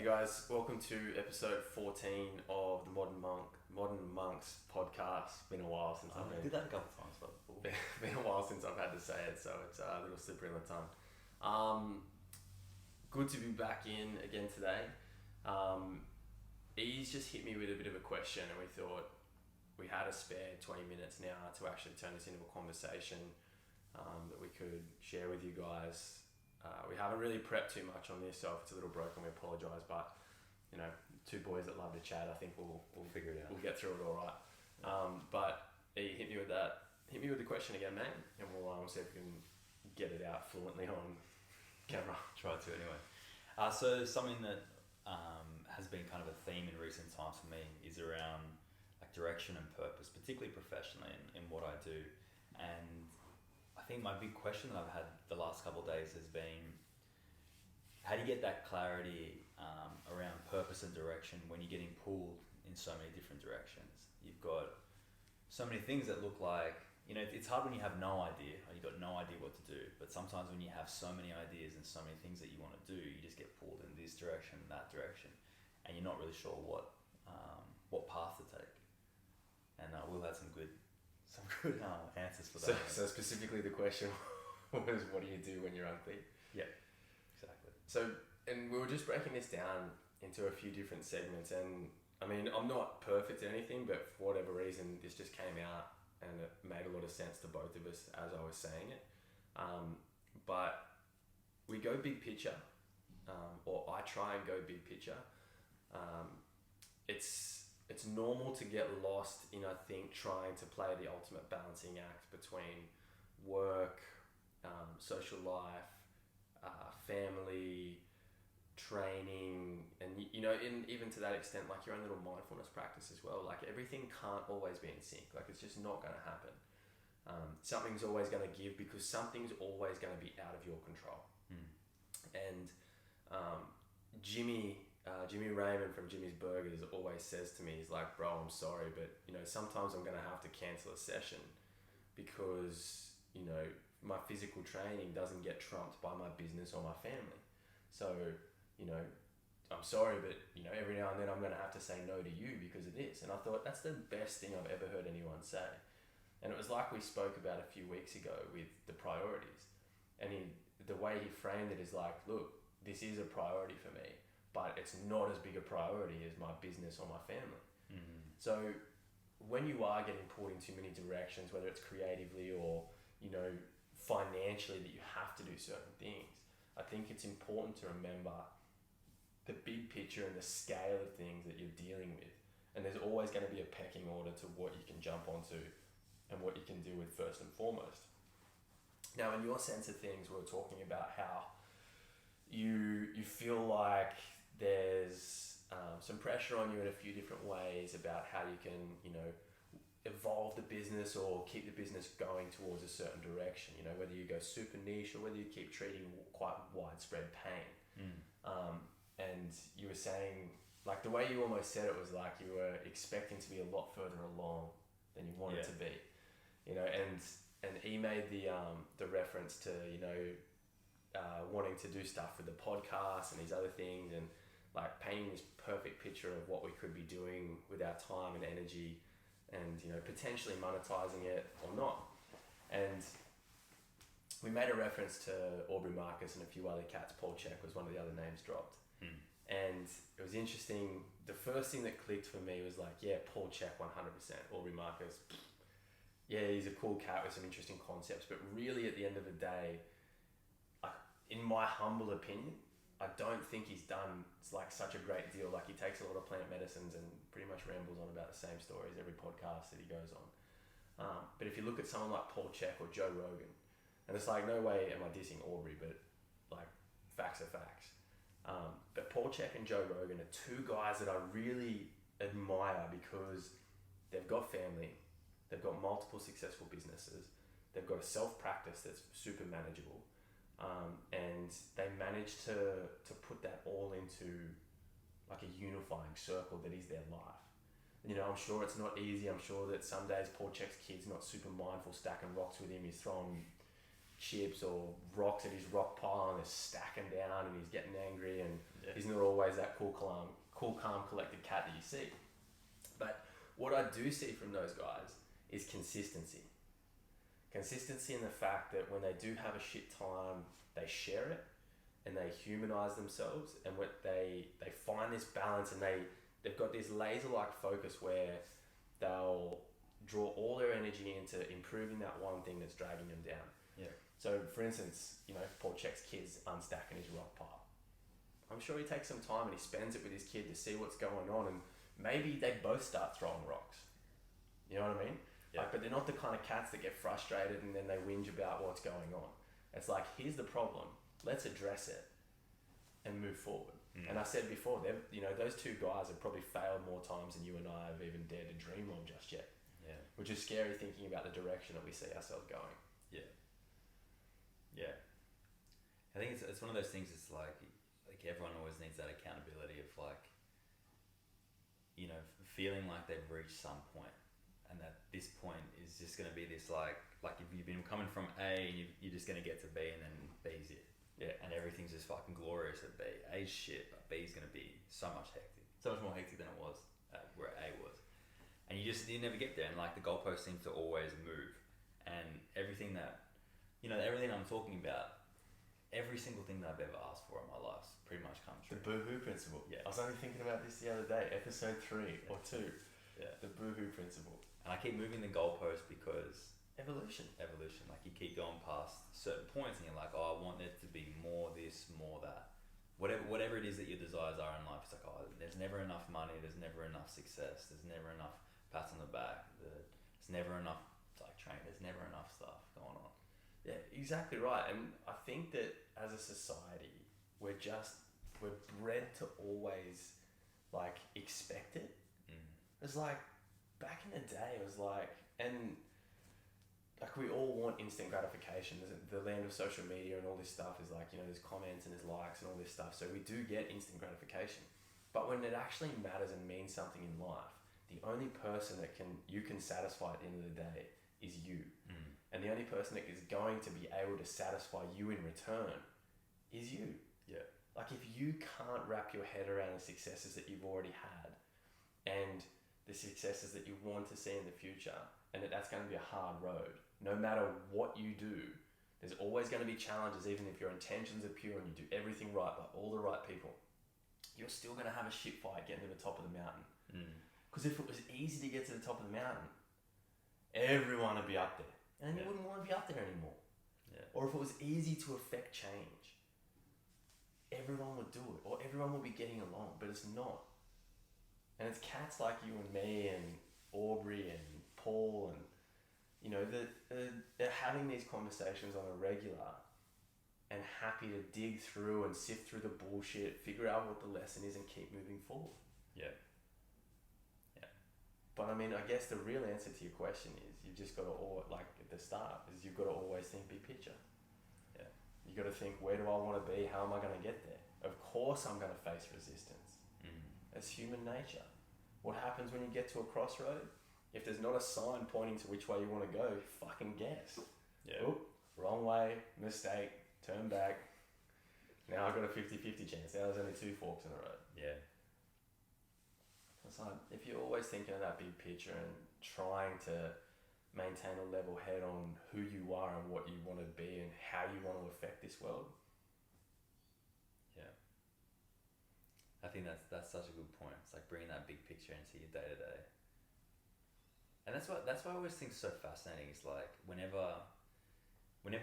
Hey guys, welcome to episode 14 of the Modern Monks podcast. Been a while since I did that a couple of times before. Been a while since I've had to say it, so it's a little slippery on the tongue. Good to be back in again today. Ease just hit me with a bit of a question, and we thought we had a spare 20 minutes now to actually turn this into a conversation that we could share with you guys. We haven't really prepped too much on this, so if it's a little broken, we apologise. But you know, two boys that love to chat, I think we'll figure it out. We'll get through it all right. But hit me with that. Hit me with the question again, mate, and we'll see if we can get it out fluently on camera. Try to anyway. So something that has been kind of a theme in recent times for me is around like direction and purpose, particularly professionally in what I do. And I think my big question that I've had the last couple of days has been, how do you get that clarity around purpose and direction when you're getting pulled in so many different directions? You've got so many things that look like, you know, it's hard when you have no idea, or you've got no idea what to do. But sometimes when you have so many ideas and so many things that you want to do, you just get pulled in this direction, that direction, and you're not really sure what path to take. And we'll have some good answers for that. So specifically the question was, what do you do when you're unclear? Yeah, exactly. So, and we were just breaking this down into a few different segments, and I mean, I'm not perfect at anything, but for whatever reason, this just came out and it made a lot of sense to both of us as I was saying it. But we go big picture, or I try and go big picture. It's normal to get lost in, I think, trying to play the ultimate balancing act between work, social life, family, training, and even to that extent, like your own little mindfulness practice as well. Like everything can't always be in sync. Like it's just not going to happen. Something's always going to give because something's always going to be out of your control. And Jimmy Raymond from Jimmy's Burgers always says to me, he's like, bro, I'm sorry, but sometimes I'm going to have to cancel a session because my physical training doesn't get trumped by my business or my family. So I'm sorry, but every now and then I'm going to have to say no to you because of this. And I thought that's the best thing I've ever heard anyone say. And it was like we spoke about a few weeks ago with the priorities, and the way he framed it is like, look, this is a priority for me, but it's not as big a priority as my business or my family. So when you are getting pulled in too many directions, whether it's creatively or, financially, that you have to do certain things, I think it's important to remember the big picture and the scale of things that you're dealing with. And there's always going to be a pecking order to what you can jump onto and what you can deal with first and foremost. Now, in your sense of things, we were talking about how you feel like there's some pressure on you in a few different ways about how you can, evolve the business or keep the business going towards a certain direction, whether you go super niche or whether you keep treating quite widespread pain. And you were saying, like, the way you almost said it was like you were expecting to be a lot further along than you wanted to be, and he made the reference to, wanting to do stuff with the podcast and these other things, and like painting this perfect picture of what we could be doing with our time and energy, and potentially monetizing it or not. And we made a reference to Aubrey Marcus and a few other cats. Paul Check was one of the other names dropped. And it was interesting. The first thing that clicked for me was like, yeah, Paul Check 100%. Aubrey Marcus, yeah, he's a cool cat with some interesting concepts, but really at the end of the day, in my humble opinion, I don't think he's done like such a great deal. Like he takes a lot of plant medicines and pretty much rambles on about the same stories every podcast that he goes on. But if you look at someone like Paul Check or Joe Rogan, and it's like, no way am I dissing Aubrey, but like facts are facts. But Paul Check and Joe Rogan are two guys that I really admire because they've got family, they've got multiple successful businesses, they've got a self-practice that's super manageable. And they managed to put that all into like a unifying circle that is their life. I'm sure it's not easy. I'm sure that some days Paul Check's kid's not super mindful, stacking rocks with him. He's throwing chips or rocks at his rock pile and they're stacking down and he's getting angry, and Yeah. He's not always that cool, calm, collected cat that you see. But what I do see from those guys is consistency. Consistency in the fact that when they do have a shit time, they share it and they humanize themselves, and what they find this balance, and they've got this laser-like focus where they'll draw all their energy into improving that one thing that's dragging them down. Yeah. So, for instance, Paul Check's kid's unstacking his rock pile. I'm sure he takes some time and he spends it with his kid to see what's going on, and maybe they both start throwing rocks. You know what I mean? Yeah. But they're not the kind of cats that get frustrated and then they whinge about what's going on. It's like, here's the problem. Let's address it and move forward. And I said before, those two guys have probably failed more times than you and I have even dared to dream of just yet. Yeah. Which is scary, thinking about the direction that we see ourselves going. Yeah. Yeah. I think it's one of those things. It's like everyone always needs that accountability of feeling like they've reached some point, and that this point is just going to be this like if you've been coming from A and you're just going to get to B, and then B's it. Yeah. And everything's just fucking glorious at B. A's shit, but B's going to be so much more hectic than it was where A was. And you never get there, and the goalpost seems to always move, and everything I'm talking about, every single thing that I've ever asked for in my life's pretty much come true. The boohoo principle. Yeah. I was only thinking about this the other day, episode 3 or 2. Yeah. The boohoo principle. And I keep moving the goalpost because Evolution. you keep going past certain points, and you're like, oh, I want there to be more this, more that. Whatever it is that your desires are in life, it's like, oh, there's never enough money, there's never enough success, there's never enough pats on the back, there's never enough training, there's never enough stuff going on. Yeah, exactly right. And I think that as a society, we're bred to always expect it. It's back in the day, it was we all want instant gratification. The land of social media and all this stuff is there's comments and there's likes and all this stuff. So we do get instant gratification. But when it actually matters and means something in life, the only person that you can satisfy at the end of the day is you. And the only person that is going to be able to satisfy you in return is you. Yeah. If you can't wrap your head around the successes that you've already had and the successes that you want to see in the future, and that's going to be a hard road, no matter what you do, there's always going to be challenges. Even if your intentions are pure and you do everything right by all the right people, you're still going to have a shit fight getting to the top of the mountain. Because if it was easy to get to the top of the mountain, everyone would be up there. And you wouldn't want to be up there anymore. Yeah. Or if it was easy to affect change, everyone would do it. Or everyone would be getting along. But it's not. And it's cats like you and me and Aubrey and Paul and, they're having these conversations on a regular and happy to dig through and sift through the bullshit, figure out what the lesson is and keep moving forward. Yeah. But I guess the real answer to your question is you've just got to, at the start, is you've got to always think big picture. Yeah. You got to think, where do I want to be? How am I going to get there? Of course I'm going to face resistance. That's human nature. What happens when you get to a crossroad? If there's not a sign pointing to which way you want to go, fucking guess. Yeah. Oop, wrong way, mistake, turn back. Now I've got a 50-50 chance. Now there's only 2 forks in the road. Yeah. It's if you're always thinking of that big picture and trying to maintain a level head on who you are and what you want to be and how you want to affect this world. Yeah. I think that's such a good point. It's bringing that big picture into your day to day. And that's why I always think so fascinating. It's whenever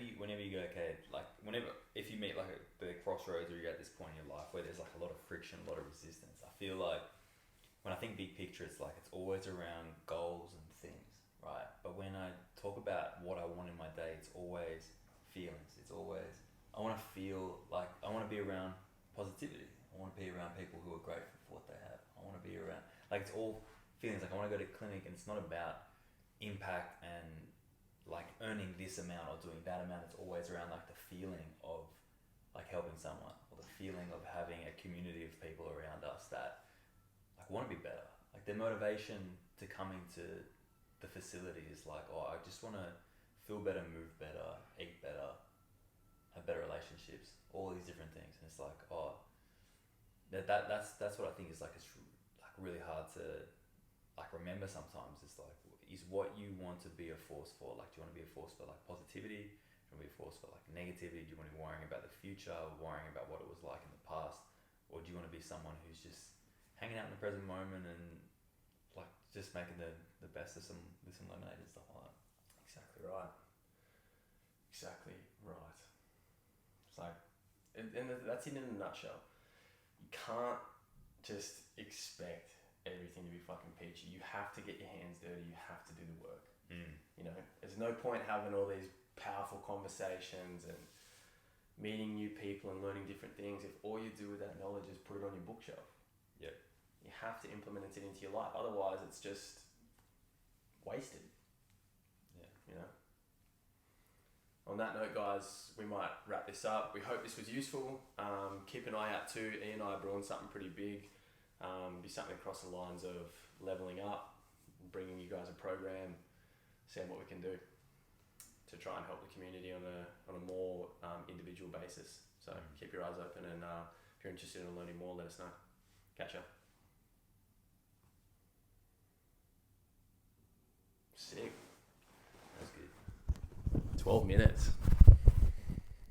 you go, okay, if you meet the crossroads or you're at this point in your life where there's a lot of friction, a lot of resistance, I feel when I think big picture, it's always around goals and things, right? But when I talk about what I want in my day, it's always feelings. It's always, I want to feel I want to be around positivity. I want to be around people who are grateful for what they have. I want to be around, it's all feelings. I want to go to clinic, and it's not about impact and earning this amount or doing that amount. It's always around the feeling of helping someone, or the feeling of having a community of people around us that want to be better. Their motivation to coming to the facility is I just want to feel better, move better, eat better, have better relationships, all these different things. And it's that's what I think is like, it's like really hard to like remember sometimes. It's like, is what you want to be a force for. Like, do you want to be a force for like positivity? Do you want to be a force for like negativity? Do you want to be worrying about the future, worrying about what it was like in the past? Or do you want to be someone who's just hanging out in the present moment and like just making the best of some lemonade and stuff like that? Exactly right. Exactly right. It's like, and that's it in a nutshell. You can't just expect everything to be fucking peachy. You have to get your hands dirty. You have to do the work. You know, there's no point having all these powerful conversations and meeting new people and learning different things if all you do with that knowledge is put it on your bookshelf. Yep. You have to implement it into your life. Otherwise, it's just wasted. Yeah. You know. On that note, guys, we might wrap this up. We hope this was useful. Keep an eye out too. Ian and I are brewing something pretty big. Be something across the lines of leveling up, bringing you guys a program, seeing what we can do to try and help the community on a more individual basis. So keep your eyes open, and if you're interested in learning more, let us know. Catch ya. Sick. That's good. 12 minutes.